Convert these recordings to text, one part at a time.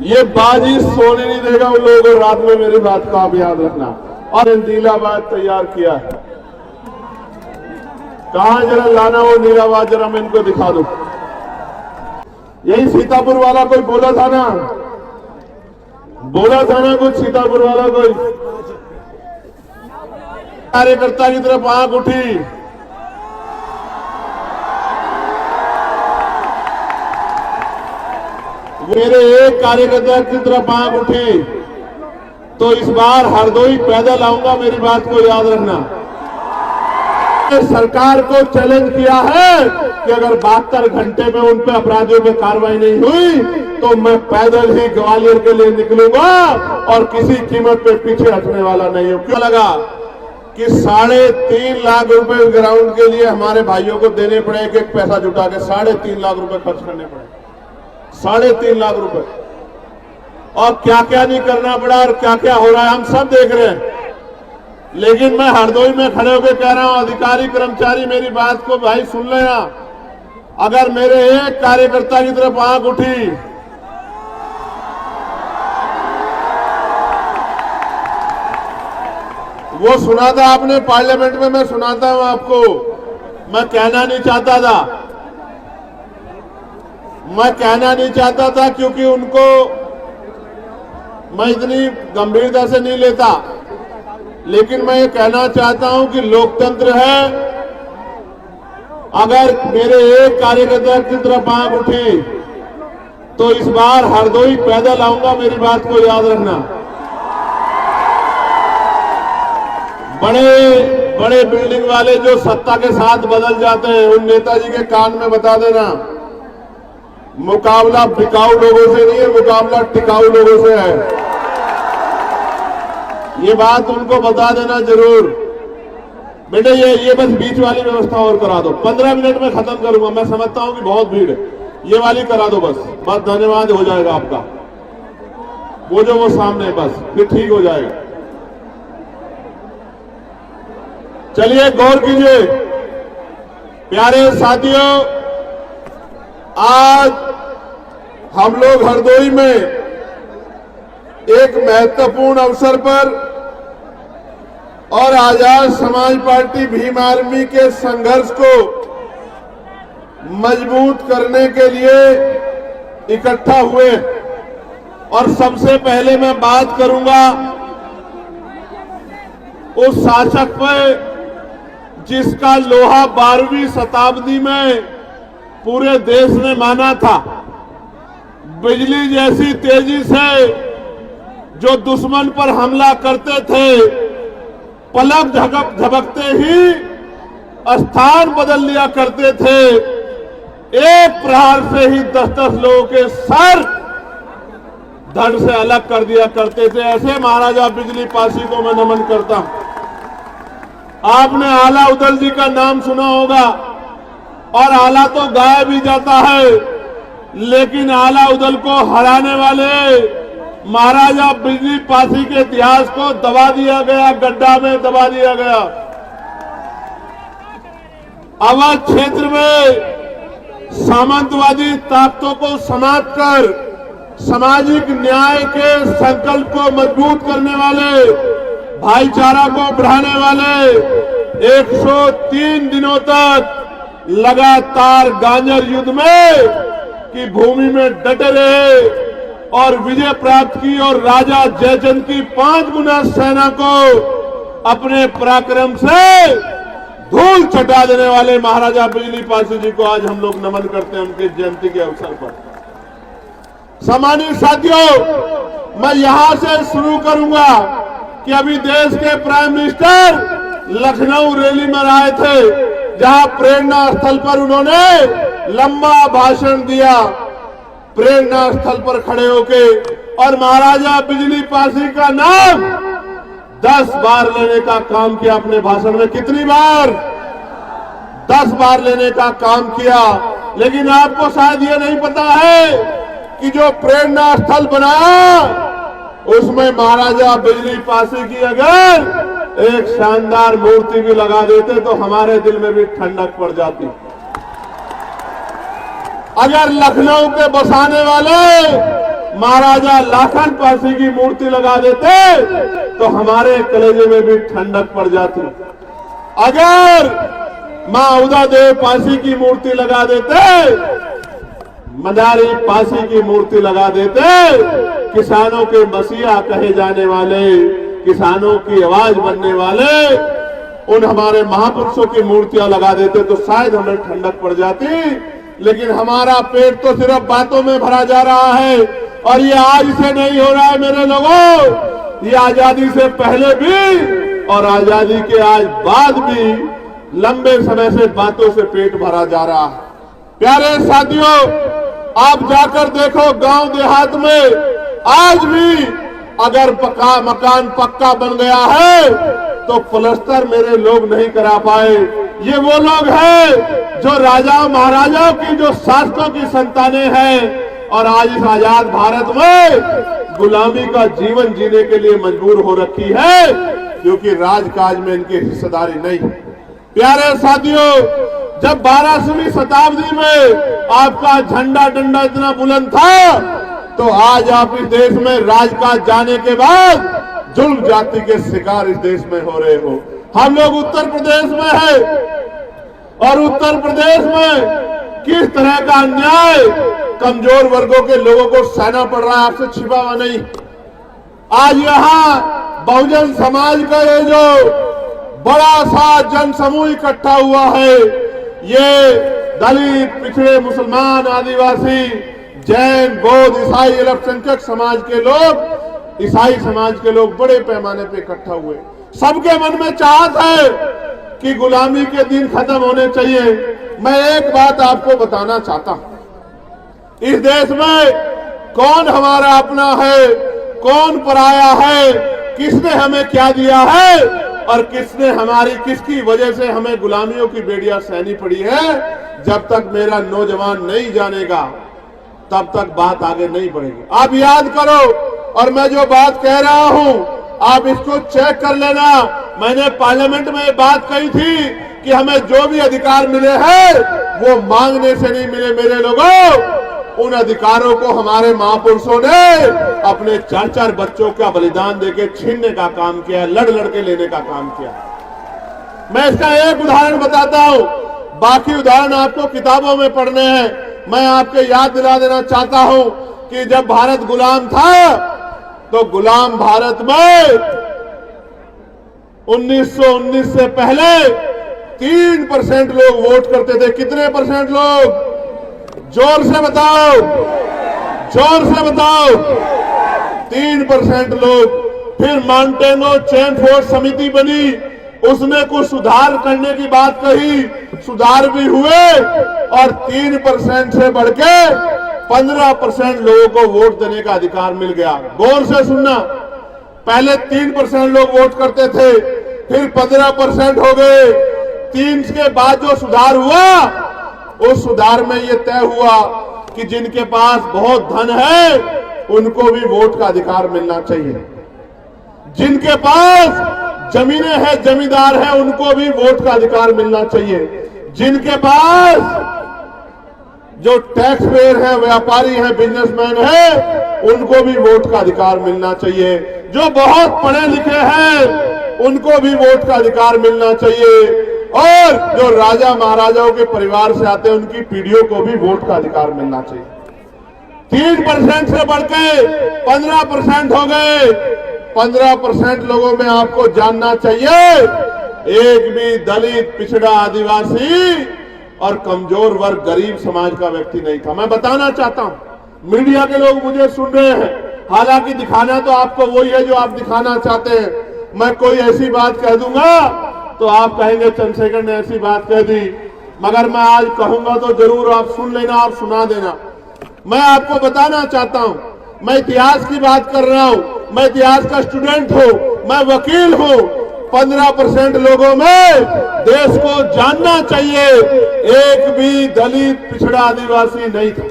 ये बाजी सोने नहीं देगा उन लोगों को। रात में मेरी बात का आप याद रखना। और नीलावाज तैयार किया है, कहां जरा लाना वो नीलावाज, जरा मैं इनको दिखा दूं। यही सीतापुर वाला कोई बोला था ना कुछ सीतापुर वाला कोई कार्यकर्ता की तरफ आंख उठी। मेरे एक कार्यकर्ता की तरफ आंख उठी तो इस बार हरदोई पैदल आऊंगा, मेरी बात को याद रखना। सरकार को चैलेंज किया है कि अगर 72 घंटे में उन पे अपराधियों पे कार्रवाई नहीं हुई तो मैं पैदल ही ग्वालियर के लिए निकलूंगा और किसी कीमत पे पीछे हटने वाला नहीं हूं। क्यों लगा कि 3.5 लाख रुपए ग्राउंड के लिए हमारे भाइयों को देने पड़े, एक एक पैसा जुटा के 3.5 लाख रुपए खर्च करने पड़े, 3.5 लाख रुपए। और क्या क्या नहीं करना पड़ा और क्या क्या हो रहा है हम सब देख रहे हैं। लेकिन मैं हरदोई में खड़े होकर कह रहा हूं, अधिकारी कर्मचारी मेरी बात को भाई सुन लेना। अगर मेरे एक कार्यकर्ता की तरफ आंख उठी वो सुना था आपने पार्लियामेंट में, मैं सुनाता हूं आपको। मैं कहना नहीं चाहता था क्योंकि उनको मैं इतनी गंभीरता से नहीं लेता, लेकिन मैं ये कहना चाहता हूं कि लोकतंत्र है। अगर मेरे एक कार्यकर्ता की तरफ आंख उठी तो इस बार हरदोई पैदल आऊंगा, मेरी बात को याद रखना। बड़े बड़े बिल्डिंग वाले जो सत्ता के साथ बदल जाते हैं उन नेताजी के कान में बता देना, मुकाबला बिकाऊ लोगों से नहीं है, मुकाबला टिकाऊ लोगों से है। ये बात उनको बता देना जरूर। बेटे ये बस बीच वाली व्यवस्था और करा दो, 15 मिनट में खत्म करूंगा। मैं समझता हूं कि बहुत भीड़ है, ये वाली करा दो बस धन्यवाद हो जाएगा आपका। वो सामने बस, फिर ठीक हो जाएगा। चलिए गौर कीजिए प्यारे साथियों, आज हम लोग हरदोई में एक महत्वपूर्ण अवसर पर और आजाद समाज पार्टी भीम आर्मी के संघर्ष को मजबूत करने के लिए इकट्ठा हुए। और सबसे पहले मैं बात करूंगा उस शासक पर जिसका लोहा 12वीं शताब्दी में पूरे देश ने माना था। बिजली जैसी तेजी से जो दुश्मन पर हमला करते थे, पलक झपकते ही स्थान बदल लिया करते थे। एक प्रहार से ही 10-10 लोगों के सर धड़ से अलग कर दिया करते थे। ऐसे महाराजा बिजली पासी को मैं नमन करता हूं। आपने आला उदल जी का नाम सुना होगा, और आला तो गाया भी जाता है, लेकिन आला उदल को हराने वाले महाराजा बिजली पासी के इतिहास को दबा दिया गया, गड्ढा में दबा दिया गया। अवध क्षेत्र में सामंतवादी ताकतों को समाप्त कर सामाजिक न्याय के संकल्प को मजबूत करने वाले, भाईचारा को बढ़ाने वाले 103 दिनों तक लगातार गांजर युद्ध में की भूमि में डटे रहे और विजय प्राप्त की, और राजा जयचंद की 5 गुना सेना को अपने पराक्रम से धूल चटा देने वाले महाराजा बिजली पासी जी को आज हम लोग नमन करते हैं उनकी जयंती के अवसर पर। सम्मानित साथियों, मैं यहां से शुरू करूंगा कि अभी देश के प्राइम मिनिस्टर लखनऊ रैली में आए थे, जहां प्रेरणा स्थल पर उन्होंने लंबा भाषण दिया। प्रेरणा स्थल पर खड़े होके और महाराजा बिजली पासी का नाम 10 बार लेने का काम किया अपने भाषण में। कितनी बार? 10 बार लेने का काम किया। लेकिन आपको शायद ये नहीं पता है कि जो प्रेरणा स्थल बनाया उसमें महाराजा बिजली पासी की अगर एक शानदार मूर्ति भी लगा देते तो हमारे दिल में भी ठंडक पड़ जाती। अगर लखनऊ के बसाने वाले महाराजा लाखन पासी की मूर्ति लगा देते तो हमारे कलेजे में भी ठंडक पड़ जाती। अगर मां उदा देव पासी की मूर्ति लगा देते, मदारी पासी की मूर्ति लगा देते, किसानों के मसीहा कहे जाने वाले, किसानों की आवाज बनने वाले उन हमारे महापुरुषों की मूर्तियां लगा देते तो शायद हमें ठंडक पड़ जाती। लेकिन हमारा पेट तो सिर्फ बातों में भरा जा रहा है और ये आज से नहीं हो रहा है मेरे लोगों, ये आजादी से पहले भी और आजादी के आज बाद भी लंबे समय से बातों से पेट भरा जा रहा है। प्यारे साथियों, आप जाकर देखो गांव देहात में आज भी अगर मकान पक्का बन गया है तो प्लास्टर मेरे लोग नहीं करा पाए। ये वो लोग हैं जो राजा महाराजाओं की, जो शासकों की संतानें हैं और आज इस आजाद भारत में गुलामी का जीवन जीने के लिए मजबूर हो रखी है क्योंकि राजकाज में इनकी हिस्सेदारी नहीं। प्यारे साथियों, जब 12वीं शताब्दी में आपका झंडा डंडा इतना बुलंद था तो आज आप इस देश में राजकाज जाने के बाद जुल्म जाति के शिकार इस देश में हो रहे हो। हम लोग उत्तर प्रदेश में है और उत्तर प्रदेश में किस तरह का अन्याय कमजोर वर्गों के लोगों को सहना पड़ रहा है आपसे छिपा हुआ नहीं। आज यहाँ बहुजन समाज का ये जो बड़ा सा जनसमूह इकट्ठा हुआ है, ये दलित, पिछड़े, मुसलमान, आदिवासी, जैन, बौद्ध, ईसाई, अल्पसंख्यक समाज के लोग, ईसाई समाज के लोग बड़े पैमाने पे इकट्ठा हुए। सबके मन में चाहत है कि गुलामी के दिन खत्म होने चाहिए। मैं एक बात आपको बताना चाहता हूं, इस देश में कौन हमारा अपना है, कौन पराया है, किसने हमें क्या दिया है और किसकी वजह से हमें गुलामियों की बेड़ियां सहनी पड़ी है, जब तक मेरा नौजवान नहीं जानेगा तब तक बात आगे नहीं बढ़ेगी। आप याद करो, और मैं जो बात कह रहा हूं आप इसको चेक कर लेना। मैंने पार्लियामेंट में ये बात कही थी कि हमें जो भी अधिकार मिले हैं वो मांगने से नहीं मिले मेरे लोगों, उन अधिकारों को हमारे महापुरुषों ने अपने 4-4 बच्चों का बलिदान देके छीनने का काम किया, लड़ के लेने का काम किया। मैं इसका एक उदाहरण बताता हूं, बाकी उदाहरण आपको किताबों में पढ़ने हैं। मैं आपको याद दिला देना चाहता हूं कि जब भारत गुलाम था तो गुलाम भारत में 1919 से पहले 3% लोग वोट करते थे। कितने परसेंट लोग? जोर से बताओ, जोर से बताओ। 3% लोग। फिर माउंटेनो चेन फोर्स समिति बनी, उसने कुछ सुधार करने की बात कही, सुधार भी हुए और 3% से बढ़ के 15% लोगों को वोट देने का अधिकार मिल गया। गौर से सुनना, पहले 3% लोग वोट करते थे, फिर 15% हो गए। 3 के बाद जो सुधार हुआ, उस सुधार में ये तय हुआ कि जिनके पास बहुत धन है उनको भी वोट का अधिकार मिलना चाहिए, जिनके पास जमीनें हैं, जमींदार हैं, उनको भी वोट का अधिकार मिलना चाहिए, जिनके पास जो टैक्स पेयर है, व्यापारी हैं, बिजनेसमैन हैं, उनको भी वोट का अधिकार मिलना चाहिए, जो बहुत पढ़े लिखे हैं उनको भी वोट का अधिकार मिलना चाहिए, और जो राजा महाराजाओं के परिवार से आते हैं उनकी पीढ़ियों को भी वोट का अधिकार मिलना चाहिए। 3% से बढ़ के 15% हो गए। 15% लोगों में आपको जानना चाहिए एक भी दलित, पिछड़ा, आदिवासी और कमजोर वर्ग, गरीब समाज का व्यक्ति नहीं था। मैं बताना चाहता हूं, मीडिया के लोग मुझे सुन रहे हैं, हालांकि दिखाना तो आपको वही है जो आप दिखाना चाहते हैं। मैं कोई ऐसी बात कह दूंगा तो आप कहेंगे चंद्रशेखर ने ऐसी बात कह दी, मगर मैं आज कहूंगा तो जरूर आप सुन लेना और सुना देना। मैं आपको बताना चाहता हूं, मैं इतिहास की बात कर रहा हूं, मैं इतिहास का स्टूडेंट हूं, मैं वकील हूं। 15% लोगों में देश को जानना चाहिए एक भी दलित, पिछड़ा, आदिवासी नहीं था।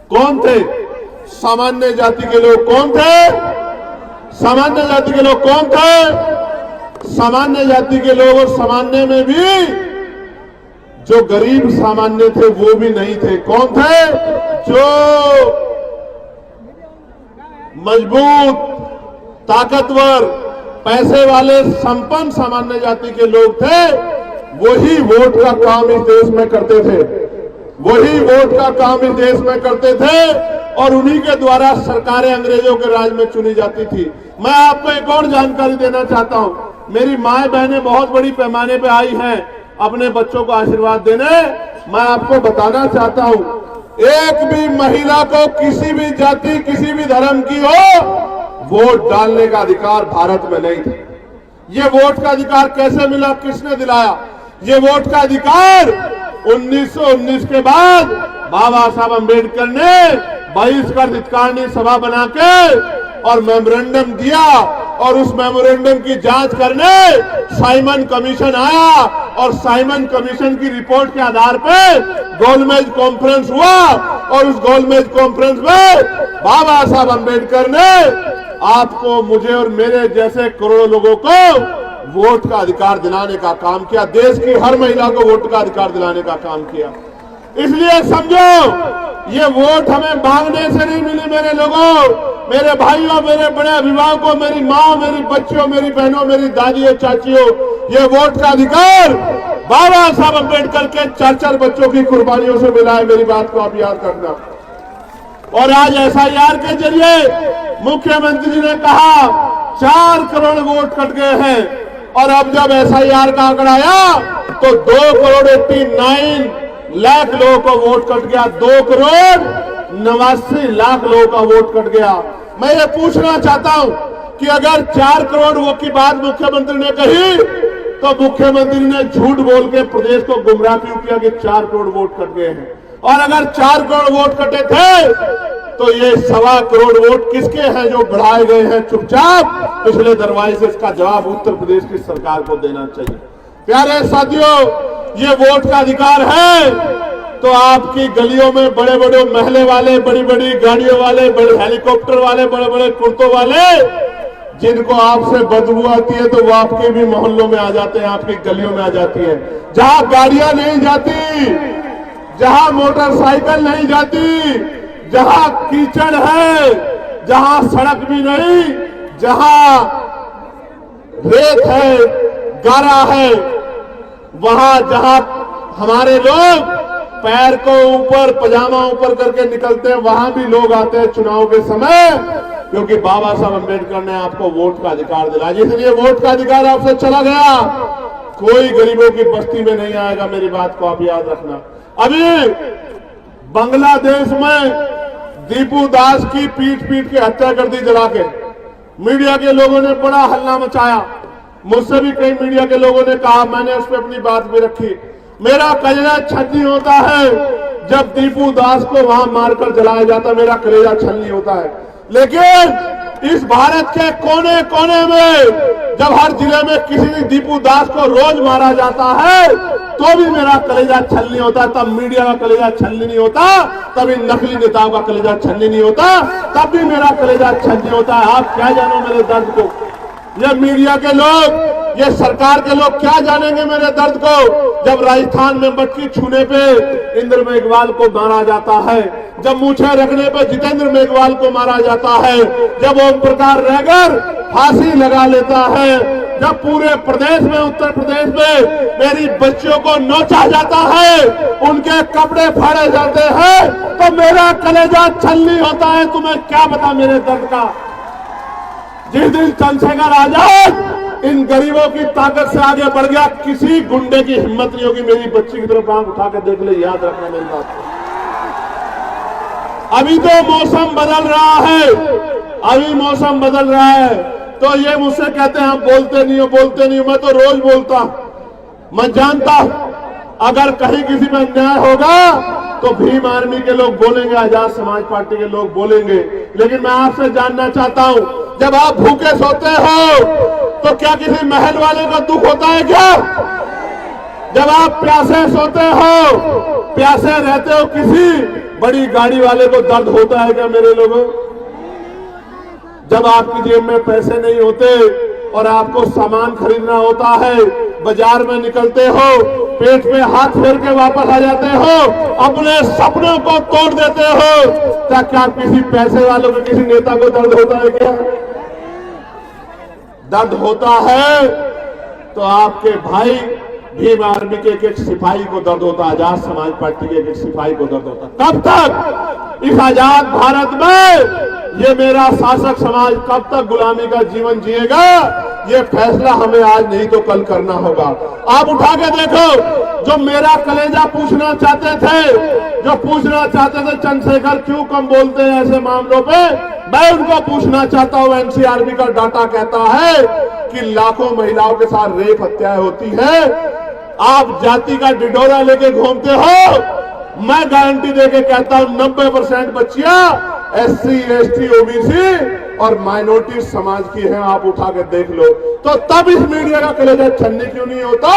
कौन थे? सामान्य जाति के लोग। कौन थे? सामान्य जाति के लोग। कौन थे? सामान्य जाति के लोग। और सामान्य में भी जो गरीब सामान्य थे वो भी नहीं थे। कौन थे? जो मजबूत, ताकतवर, पैसे वाले, संपन्न सामान्य जाति के लोग थे, वही वोट का काम इस देश में करते थे, वही वोट का काम इस देश में करते थे और उन्हीं के द्वारा सरकारें अंग्रेजों के राज में चुनी जाती थी। मैं आपको एक और जानकारी देना चाहता हूं। मेरी माए बहनें बहुत बड़ी पैमाने पे आई हैं अपने बच्चों को आशीर्वाद देने। मैं आपको बताना चाहता हूं, एक भी महिला को किसी भी जाति, किसी भी धर्म की हो, वोट डालने का अधिकार भारत में नहीं था। ये वोट का अधिकार कैसे मिला, किसने दिलाया? ये वोट का अधिकार 1919 के बाद बाबा साहब अंबेडकर ने बहिष्कृत हितकारिणी सभा बना के और मेमोरेंडम दिया और उस मेमोरेंडम की जांच करने साइमन कमीशन आया और साइमन कमीशन की रिपोर्ट के आधार पर गोलमेज कॉन्फ्रेंस हुआ और उस गोलमेज कॉन्फ्रेंस में बाबा साहब अंबेडकर ने आपको, मुझे और मेरे जैसे करोड़ों लोगों को वोट का अधिकार दिलाने का काम किया। देश की हर महिला को वोट का अधिकार दिलाने का काम किया। इसलिए समझो, ये वोट हमें मांगने से नहीं मिली मेरे लोगों, मेरे भाइयों, मेरे बड़े अभिभावकों, मेरी माँ, मेरी बच्चियों, मेरी बहनों, मेरी दादियों, चाचियों, ये वोट का अधिकार बाबा साहब अंबेडकर के 4-4 बच्चों की कुर्बानियों से मिला है। मेरी बात को आप याद रखना। और आज SIR के जरिए मुख्यमंत्री जी ने कहा 4 करोड़ वोट कट गए हैं और अब जब SIR का आंकड़ा आया तो 2 करोड़ 89 लाख लोगों का वोट कट गया। 2 करोड़ 89 लाख लोगों का वोट कट गया। मैं ये पूछना चाहता हूं कि अगर 4 करोड़ वोट की बात मुख्यमंत्री ने कही तो मुख्यमंत्री ने झूठ बोल के प्रदेश को गुमराह क्यों किया कि 4 करोड़ वोट कट गए हैं? और अगर 4 करोड़ वोट कटे थे तो ये 1.25 करोड़ वोट किसके हैं जो बढ़ाए गए हैं चुपचाप पिछले दरवाजे से? इसका जवाब उत्तर प्रदेश की सरकार को देना चाहिए। प्यारे साथियों, ये वोट का अधिकार है तो आपकी गलियों में बड़े बड़े महले वाले, बड़ी बड़ी गाड़ियों वाले, बड़े हेलीकॉप्टर वाले, बड़े बड़े कुर्तों वाले, जिनको आपसे बदबू आती है तो वो आपके भी मोहल्लों में आ जाते हैं, आपकी गलियों में आ जाती है। जहां गाड़ियां नहीं जाती, जहां मोटरसाइकिल नहीं जाती, जहां कीचड़ है, जहां सड़क भी नहीं, जहां रेत है, गारा है, वहां जहां हमारे लोग पैर को ऊपर, पजामा ऊपर करके निकलते हैं, वहां भी लोग आते हैं चुनाव के समय, क्योंकि बाबा साहब अंबेडकर ने आपको वोट का अधिकार दिलाया। इसलिए वोट का अधिकार आपसे चला गया, कोई गरीबों की बस्ती में नहीं आएगा। मेरी बात को आप याद रखना। अभी बांग्लादेश में दीपू दास की पीट के हत्या कर दी जला के। मीडिया के लोगों ने बड़ा हल्ला मचाया, मुझसे भी कई मीडिया के लोगों ने कहा, मैंने उस पर अपनी बात भी रखी। मेरा कलेजा छलनी होता है जब दीपू दास को वहां मारकर जलाया जाता, मेरा कलेजा छलनी होता है। लेकिन इस भारत के कोने कोने में जब हर जिले में किसी भी दीपू दास को रोज मारा जाता है तो भी मेरा कलेजा छलनी होता है। तब मीडिया का कलेजा छलनी नहीं होता, तब इन नकली नेताओं का कलेजा छलनी नहीं होता, तब भी मेरा कलेजा छलनी होता है। आप क्या जानो मेरे दर्द को? ये मीडिया के लोग, ये सरकार के लोग क्या जानेंगे मेरे दर्द को? जब राजस्थान में मटकी छूने पे इंद्र मेघवाल को मारा जाता है, जब मूछें रखने पे जितेंद्र मेघवाल को मारा जाता है, जब ओम प्रकाश रैगर फांसी लगा लेता है, जब पूरे प्रदेश में, उत्तर प्रदेश में मेरी बच्चियों को नोचा जाता है, उनके कपड़े फाड़े जाते हैं, तो मेरा कलेजा छलनी होता है। तुम्हें क्या पता मेरे दर्द का? जिस दिन चंद्रशेखर आजाद इन गरीबों की ताकत से आगे बढ़ गया, किसी गुंडे की हिम्मत नहीं होगी मेरी बच्ची की तरफ आंख उठा के देख ले। याद रखना मेरी बात को। अभी तो मौसम बदल रहा है, अभी मौसम बदल रहा है, तो ये मुझसे कहते हैं आप बोलते नहीं हो, बोलते नहीं हो। मैं तो रोज बोलता हूं। मैं जानता हूं अगर कहीं किसी में अन्याय होगा तो भीम आर्मी के लोग बोलेंगे, आजाद समाज पार्टी के लोग बोलेंगे। लेकिन मैं आपसे जानना चाहता हूं, जब आप भूखे सोते हो तो क्या किसी महल वाले को दुख होता है क्या? जब आप प्यासे सोते हो, प्यासे रहते हो, किसी बड़ी गाड़ी वाले को दर्द होता है क्या मेरे लोगों? जब आपकी जेब में पैसे नहीं होते और आपको सामान खरीदना होता है, बाजार में निकलते हो, पेट पे हाथ फेर के वापस आ जाते हो, अपने सपनों को तोड़ देते हो। क्या किसी पैसे वालों को, किसी नेता को दर्द होता है क्या? दर्द होता है तो आपके भाई भीम आर्मी के एक सिपाही को दर्द होता, आजाद समाज पार्टी के एक सिपाही को दर्द होता। कब तक इस आजाद भारत में ये मेरा शासक समाज कब तक गुलामी का जीवन जिएगा? ये फैसला हमें आज नहीं तो कल करना होगा। आप उठा के देखो, जो मेरा कलेजा पूछना चाहते थे, जो पूछना चाहते थे चंद्रशेखर क्यों कम बोलते हैं ऐसे मामलों पे, मैं उनको पूछना चाहता हूं। एनसीआरबी का डाटा कहता है कि लाखों महिलाओं के साथ रेप हत्याएं होती है। आप जाति का डिडोरा लेके घूमते हो। मैं गारंटी देके कहता हूं 90% बच्चियां एससी, एसटी, ओबीसी और माइनॉरिटी समाज की हैं। आप उठा के देख लो। तो तब इस मीडिया का कलेजा छलनी क्यों नहीं होता?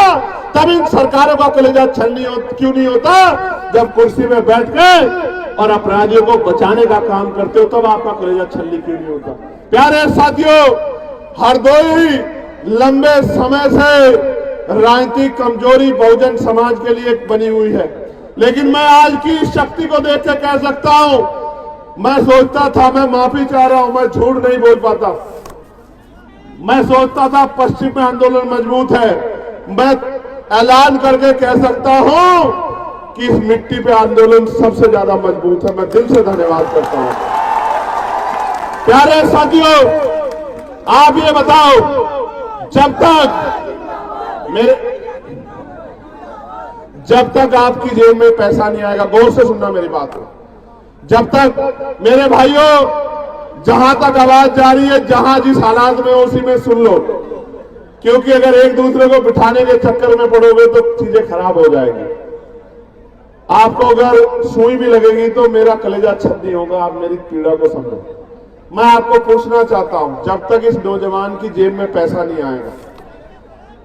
तब इन सरकारों का कलेजा छलनी क्यों नहीं होता? जब कुर्सी में बैठ के और अपराधियों को बचाने का काम करते हो, तब आपका कलेजा छलनी क्यों नहीं होता? प्यारे साथियों, हरदोई लंबे समय से राजनीतिक कमजोरी बहुजन समाज के लिए बनी हुई है, लेकिन मैं आज की शक्ति को देख के कह सकता हूं, मैं सोचता था, मैं माफी चाह रहा हूं, मैं झूठ नहीं बोल पाता। मैं सोचता था पश्चिम में आंदोलन मजबूत है। मैं ऐलान करके कह सकता हूं कि इस मिट्टी पे आंदोलन सबसे ज्यादा मजबूत है। मैं दिल से धन्यवाद करता हूं। प्यारे साथियों, आप ये बताओ, जब तक आपकी जेब में पैसा नहीं आएगा, गौर से सुनना मेरी बात को, जब तक मेरे भाइयों, जहां तक आवाज जा रही है, जहां जिस हालात में उसी में सुन लो, क्योंकि अगर एक दूसरे को बिठाने के चक्कर में पड़ोगे तो चीजें खराब हो जाएगी। आपको अगर सुई भी लगेगी तो मेरा कलेजा छलनी होगा। आप मेरी पीड़ा को समझो। मैं आपको पूछना चाहता हूं, जब तक इस नौजवान की जेब में पैसा नहीं आएगा,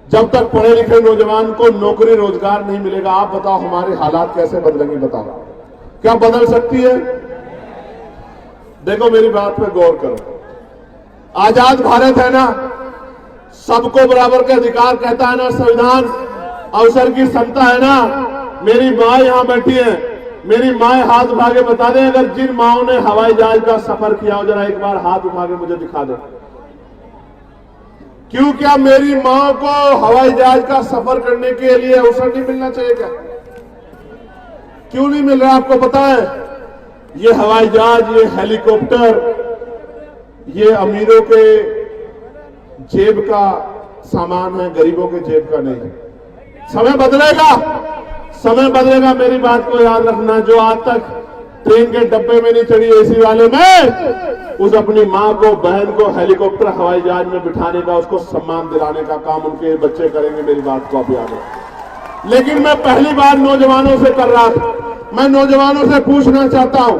जब तक पढ़े लिखे नौजवान को नौकरी रोजगार नहीं मिलेगा, आप बताओ हमारे हालात कैसे बदलेंगे? बताओ, क्या बदल सकती है? देखो, मेरी बात पे गौर करो। आजाद भारत है ना, सबको बराबर के अधिकार कहता है ना संविधान, अवसर की समता है ना। मेरी माँ यहां बैठी है, मेरी माँ हाथ उठा के बता दें, अगर जिन माओं ने हवाई जहाज का सफर किया हो, जरा एक बार हाथ उठा के मुझे दिखा दे। क्यों, क्या मेरी माँ को हवाई जहाज का सफर करने के लिए अवसर नहीं मिलना चाहिए क्या? क्यों नहीं मिल रहा? आपको पता है, ये हवाई जहाज, ये हेलीकॉप्टर, ये अमीरों के जेब का सामान है, गरीबों के जेब का नहीं। समय बदलेगा, समय बदलेगा। मेरी बात को याद रखना। जो आज तक ट्रेन के डब्बे में नहीं चढ़ी एसी वाले में, उस अपनी माँ को, बहन को हेलीकॉप्टर, हवाई जहाज में बिठाने का, उसको सम्मान दिलाने का काम उनके बच्चे करेंगे। मेरी बात को आप याद रखें। लेकिन मैं पहली बार नौजवानों से कर रहा था। मैं नौजवानों से पूछना चाहता हूं,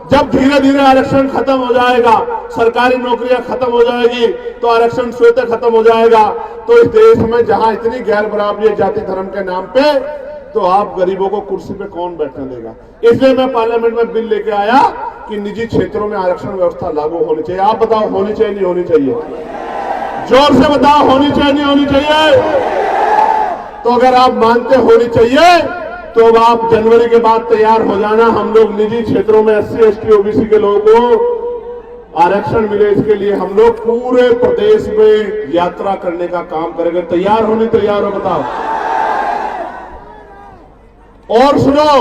जब धीरे धीरे आरक्षण खत्म हो जाएगा, सरकारी नौकरियां खत्म हो जाएगी, तो आरक्षण स्वतः खत्म हो जाएगा, तो इस देश में जहां इतनी गैर बराबरी जाति धर्म के नाम पे, तो आप गरीबों को कुर्सी पे कौन बैठने देगा? इसलिए मैं पार्लियामेंट में बिल लेके आया कि निजी क्षेत्रों में आरक्षण व्यवस्था लागू होनी चाहिए। आप बताओ, होनी चाहिए नहीं होनी चाहिए? जोर से बताओ, होनी चाहिए नहीं होनी चाहिए? तो अगर आप मानते होनी चाहिए, तो अब आप जनवरी के बाद तैयार हो जाना। हम लोग निजी क्षेत्रों में एससी, एसटी, ओबीसी के लोगों को आरक्षण मिले, इसके लिए हम लोग पूरे प्रदेश में यात्रा करने का काम करेंगे। तैयार होने तैयार हो? बताओ। और सुनो,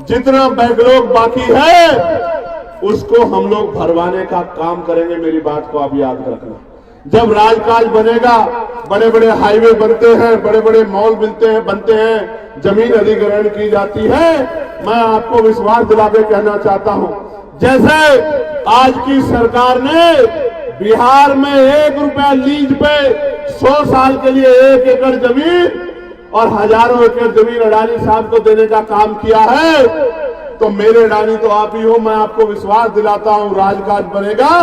जितना बैकलॉग बाकी है उसको हम लोग भरवाने का काम करेंगे। मेरी बात को आप याद रखना। जब राजकाज बनेगा, बड़े बड़े हाईवे बनते हैं, बड़े बड़े मॉल बनते हैं, जमीन अधिग्रहण की जाती है, मैं आपको विश्वास दिला के कहना चाहता हूं, जैसे आज की सरकार ने बिहार में 1 रुपया लीज पे 100 साल के लिए 1 एकड़ जमीन और हजारों एकड़ जमीन अडानी साहब को देने का काम किया है, तो मेरे अडानी तो आप ही हो। मैं आपको विश्वास दिलाता हूं, राजकाज बनेगा,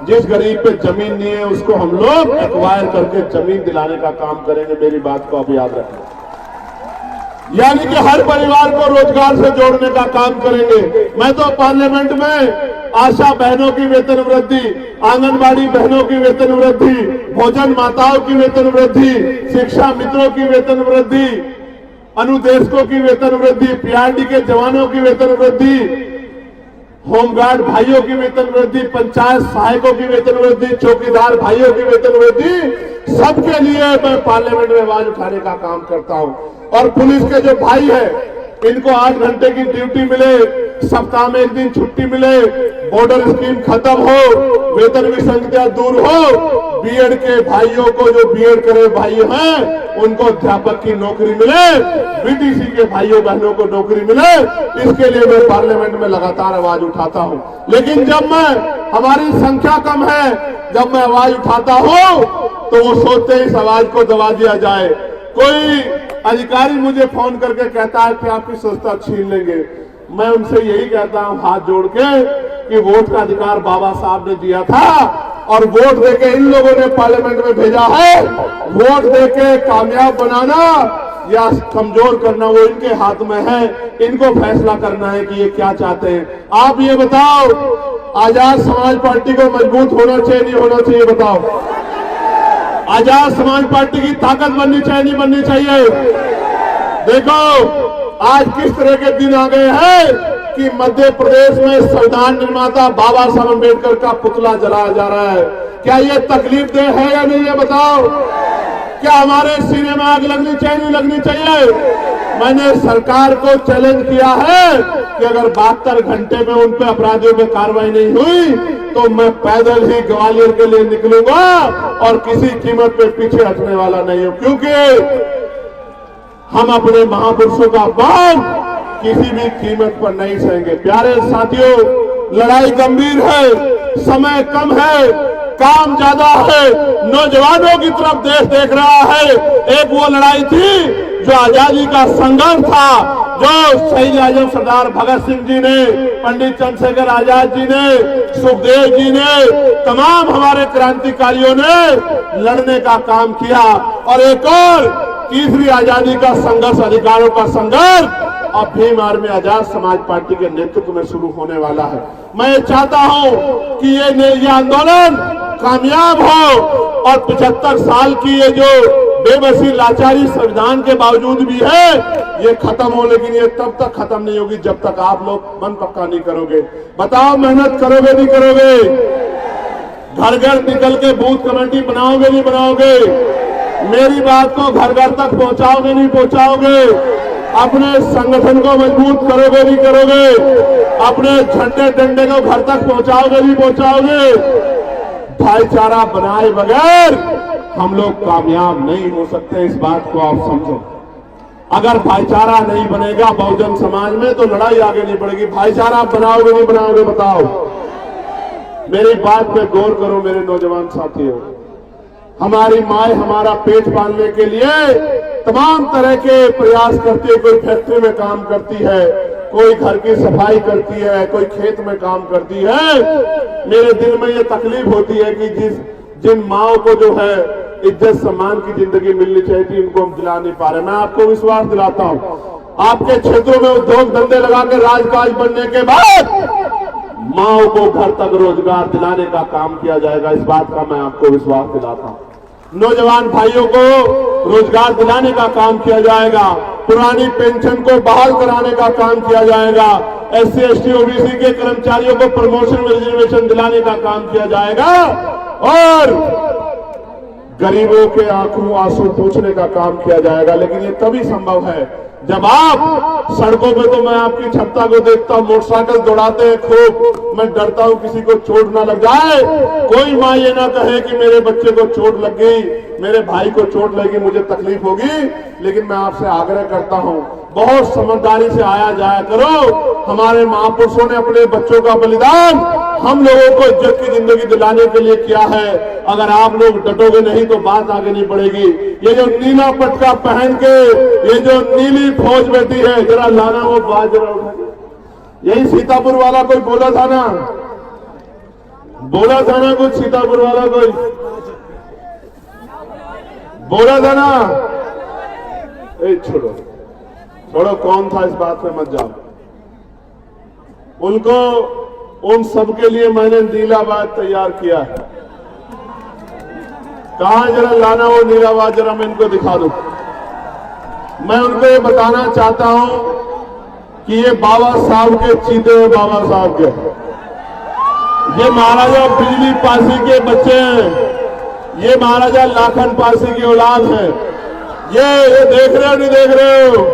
जिस गरीब पे जमीन नहीं है उसको हम लोग एक्वायर करके जमीन दिलाने का काम करेंगे। मेरी बात को आप याद रखें। यानी कि हर परिवार को रोजगार से जोड़ने का काम करेंगे। मैं तो पार्लियामेंट में आशा बहनों की वेतन वृद्धि, आंगनबाड़ी बहनों की वेतन वृद्धि, भोजन माताओं की वेतन वृद्धि, शिक्षा मित्रों की वेतन वृद्धि, अनुदेशकों की वेतन वृद्धि, पीआरडी के जवानों की वेतन वृद्धि, होमगार्ड भाइयों की वेतन वृद्धि, पंचायत सहायकों की वेतन वृद्धि, चौकीदार भाइयों की वेतन वृद्धि, सबके लिए मैं पार्लियामेंट में आवाज उठाने का काम करता हूं। और पुलिस के जो भाई हैं, इनको 8 घंटे की ड्यूटी मिले, सप्ताह में 1 दिन छुट्टी मिले, बॉर्डर स्कीम खत्म हो, वेतन विसंगतियां दूर हो, बीएड के भाइयों को जो बीएड करे भाई हैं उनको अध्यापक की नौकरी मिले, बीटीसी के भाइयों बहनों को नौकरी मिले, इसके लिए मैं पार्लियामेंट में लगातार आवाज उठाता हूं। लेकिन जब हमारी संख्या कम है, जब मैं आवाज उठाता हूं तो वो सोचते हैं इस आवाज को दबा दिया जाए। कोई अधिकारी मुझे फोन करके कहता है कि आपकी संस्था छीन लेंगे। मैं उनसे यही कहता हूं हाथ जोड़ के कि वोट का अधिकार बाबा साहब ने दिया था और वोट देके इन लोगों ने पार्लियामेंट में भेजा है। वोट देके कामयाब बनाना या कमजोर करना वो इनके हाथ में है। इनको फैसला करना है कि ये क्या चाहते हैं। आप ये बताओ, आजाद समाज पार्टी को मजबूत होना चाहिए नहीं होना चाहिए? बताओ। आजाद समाज पार्टी की ताकत बननी चाहिए नहीं बननी चाहिए? देखो आज किस तरह के दिन आ गए हैं कि मध्य प्रदेश में संविधान निर्माता बाबा साहब अम्बेडकर का पुतला जलाया जा रहा है। क्या ये तकलीफ दे है या नहीं, ये बताओ। क्या हमारे सीने में आग लगनी चाहिए नहीं लगनी चाहिए? मैंने सरकार को चैलेंज किया है कि अगर 72 घंटे में उन पे अपराधियों पे कार्रवाई नहीं हुई तो मैं पैदल ही ग्वालियर के लिए निकलूंगा और किसी कीमत पे पीछे हटने वाला नहीं हूं, क्योंकि हम अपने महापुरुषों का अपमान किसी भी कीमत पर नहीं सहेंगे। प्यारे साथियों, लड़ाई गंभीर है, समय कम है, काम ज्यादा है, नौजवानों की तरफ देश देख रहा है। एक वो लड़ाई थी जो आजादी का संघर्ष था, जो शहीद आजम सरदार भगत सिंह जी ने, पंडित चंद्रशेखर आजाद जी ने, सुखदेव जी ने, तमाम हमारे क्रांतिकारियों ने लड़ने का काम किया। और एक और तीसरी आजादी का संघर्ष, अधिकारों का संघर्ष अब भीम आर्मी आजाद समाज पार्टी के नेतृत्व में शुरू होने वाला है। मैं चाहता हूं कि ये आंदोलन कामयाब हो और 75 साल की ये जो बेबसी लाचारी संविधान के बावजूद भी है ये खत्म हो, लेकिन ये तब तक खत्म नहीं होगी जब तक आप लोग मन पक्का नहीं करोगे। बताओ, मेहनत करोगे नहीं करोगे? घर घर निकल के बूथ कमेटी बनाओगे नहीं बनाओगे? मेरी बात को घर घर तक पहुंचाओगे नहीं पहुंचाओगे? अपने संगठन को मजबूत करोगे नहीं करोगे? अपने झंडे डंडे को घर तक पहुंचाओगे नहीं पहुंचाओगे? भाईचारा बनाए बगैर हम लोग कामयाब नहीं हो सकते, इस बात को आप समझो। अगर भाईचारा नहीं बनेगा बहुजन समाज में तो लड़ाई आगे नहीं बढ़ेगी। भाईचारा बनाओगे नहीं बनाओगे? बताओ। मेरी बात पे गौर करो मेरे नौजवान साथियों। हमारी माए हमारा पेट पालने के लिए तमाम तरह के प्रयास करती है। कोई फैक्ट्री में काम करती है, कोई घर की सफाई करती है, कोई खेत में काम करती है। मेरे दिल में ये तकलीफ होती है कि जिन माओ को जो है इज्जत सम्मान की जिंदगी मिलनी चाहिए थी, उनको हम दिला नहीं पा रहे। मैं आपको विश्वास दिलाता हूं, आपके क्षेत्रों में उद्योग धंधे लगा के राजकाज बनने के बाद माओ को घर तक रोजगार दिलाने का काम किया जाएगा। इस बात का मैं आपको विश्वास दिलाता हूं। नौजवान भाइयों को रोजगार दिलाने का काम किया जाएगा। पुरानी पेंशन को बहाल कराने का काम किया जाएगा। SC ST OBC के कर्मचारियों को प्रमोशन रिजर्वेशन दिलाने का काम किया जाएगा और गरीबों के आंखों आंसू पूछने का काम किया जाएगा। लेकिन ये तभी संभव है जब आप सड़कों पे, तो मैं आपकी क्षमता को देखता हूं, मोटरसाइकिल दौड़ाते हैं खूब। मैं डरता हूं किसी को चोट ना लग जाए। कोई मां ये ना कहे कि मेरे बच्चे को चोट लग गई, मेरे भाई को चोट लगी, मुझे तकलीफ होगी। लेकिन मैं आपसे आग्रह करता हूं, बहुत समझदारी से आया जाया करो। हमारे महापुरुषों ने अपने बच्चों का बलिदान हम लोगों को इज्जत की जिंदगी दिलाने के लिए किया है। अगर आप लोग डटोगे नहीं तो बात आगे नहीं बढ़ेगी। ये जो नीला पटका पहन के ये जो नीली फौज बैठी है, जरा लाना वो बात जरा उठा के। यही सीतापुर वाला कोई बोला था ना, कुछ सीतापुर वाला कोई बोला था ना, छोड़ो छोड़ो कौन था, इस बात में मत जाओ। उनको, उन सबके लिए मैंने नीला बाग तैयार किया है। कहां जरा लाना वो नीला बाग, जरा मैं इनको दिखा दूं। मैं उनको ये बताना चाहता हूं कि ये बाबा साहब के चीते हैं, बाबा साहब के। ये महाराजा बिजली पासी के बच्चे हैं, ये महाराजा लाखन पासी की औलाद है। ये देख रहे हो नहीं देख रहे हो?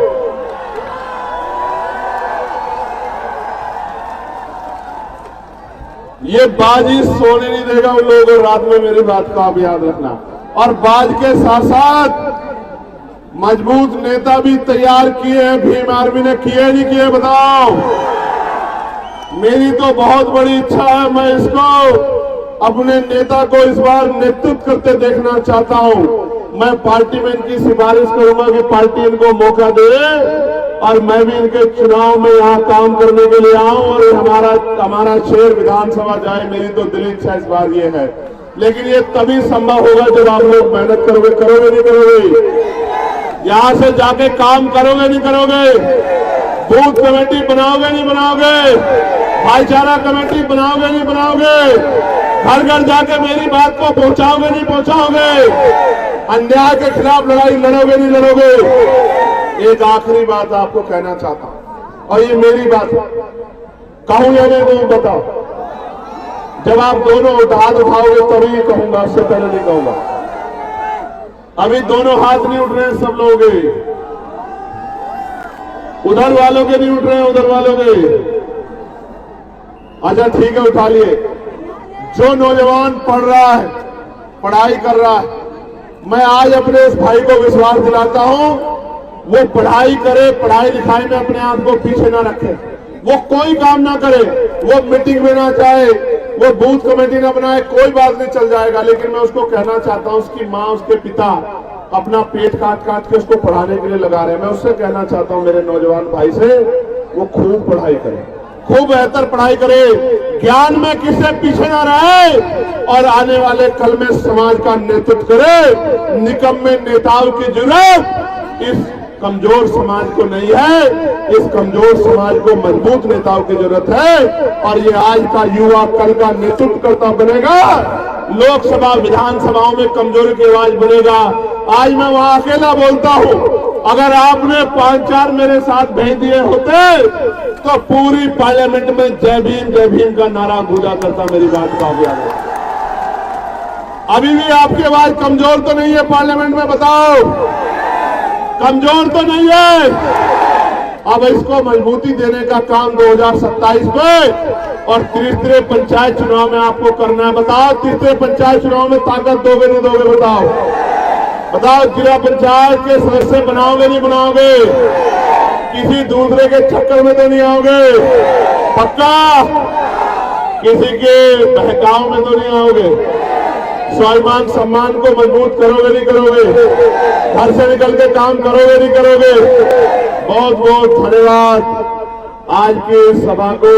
ये बाजी सोने नहीं देगा उन लोगों को रात में, मेरी बात को आप याद रखना। और बाज के साथ साथ मजबूत नेता भी तैयार किए हैं। भीम आर्मी ने किए नहीं किए बताओ? मेरी तो बहुत बड़ी इच्छा है, मैं इसको अपने नेता को इस बार नेतृत्व करते देखना चाहता हूं। मैं पार्टी में इनकी सिफारिश करूंगा कि पार्टी इनको मौका दे और मैं भी इनके चुनाव में यहाँ काम करने के लिए आऊं और हमारा शहर विधानसभा जाए। मेरी तो दिली इच्छा इस बार ये है, लेकिन ये तभी संभव होगा जब आप लोग मेहनत करोगे। करोगे नहीं करोगे? यहां से जाके काम करोगे नहीं करोगे? बूथ कमेटी बनाओगे नहीं बनाओगे? भाईचारा कमेटी बनाओगे नहीं बनाओगे? घर घर जाके मेरी बात को पहुंचाओगे नहीं पहुंचाओगे? अन्याय के खिलाफ लड़ाई लड़ोगे नहीं लड़ोगे? एक आखिरी बात आपको कहना चाहता हूं, और ये मेरी बात कहूं या नहीं बताओ? जब आप दोनों हाथ उठाओगे तभी कहूंगा, उससे पहले नहीं कहूंगा। अभी दोनों हाथ नहीं उठ रहे हैं सब लोग, उधर वालों के नहीं उठ रहे हैं, उधर वालों के। अच्छा ठीक है, उठा लिए। जो नौजवान पढ़ रहा है, पढ़ाई कर रहा है, मैं आज अपने इस भाई को विश्वास दिलाता हूं, वो पढ़ाई करे, पढ़ाई लिखाई में अपने आप को पीछे ना रखे, वो कोई काम ना करे, वो मीटिंग में ना जाए, वो बूथ कमेटी ना बनाए, कोई बात नहीं, चल जाएगा। लेकिन मैं उसको कहना चाहता हूं, उसकी माँ उसके पिता अपना पेट काट काट के उसको पढ़ाने के लिए लगा रहे हैं। मैं उससे कहना चाहता हूं मेरे नौजवान भाई से, वो खूब पढ़ाई करे, खूब बेहतर पढ़ाई करे, ज्ञान में किससे पीछे ना रहे और आने वाले कल में समाज का नेतृत्व करे। निकम्मे नेताओं की जरूरत इस कमजोर समाज को नहीं है, इस कमजोर समाज को मजबूत नेताओं की जरूरत है। और ये आज का युवा कल का नेतृत्व करता बनेगा, लोकसभा विधानसभाओं में कमजोरी की आवाज बनेगा। आज मैं वहां अकेला बोलता हूं, अगर आपने 5-4 मेरे साथ भेज दिए होते तो पूरी पार्लियामेंट में जय भीम का नारा गूंजा करता। मेरी बात का याद है। अभी भी आपकी आवाज कमजोर तो नहीं है पार्लियामेंट में? बताओ, कमजोर तो नहीं है? अब इसको मजबूती देने का काम 2027 में और तीसरे पंचायत चुनाव में आपको करना है। बताओ, तीसरे पंचायत चुनाव में ताकत दोगे नहीं दोगे? बताओ बताओ, जिला पंचायत के सदस्य बनाओगे नहीं बनाओगे? किसी दूसरे के चक्कर में तो नहीं आओगे? पक्का? किसी के बहकाव में तो नहीं आओगे? स्वाभिमान सम्मान को मजबूत करोगे नहीं करोगे? घर से निकल के काम करोगे नहीं करोगे? बहुत बहुत धन्यवाद आज की सभा को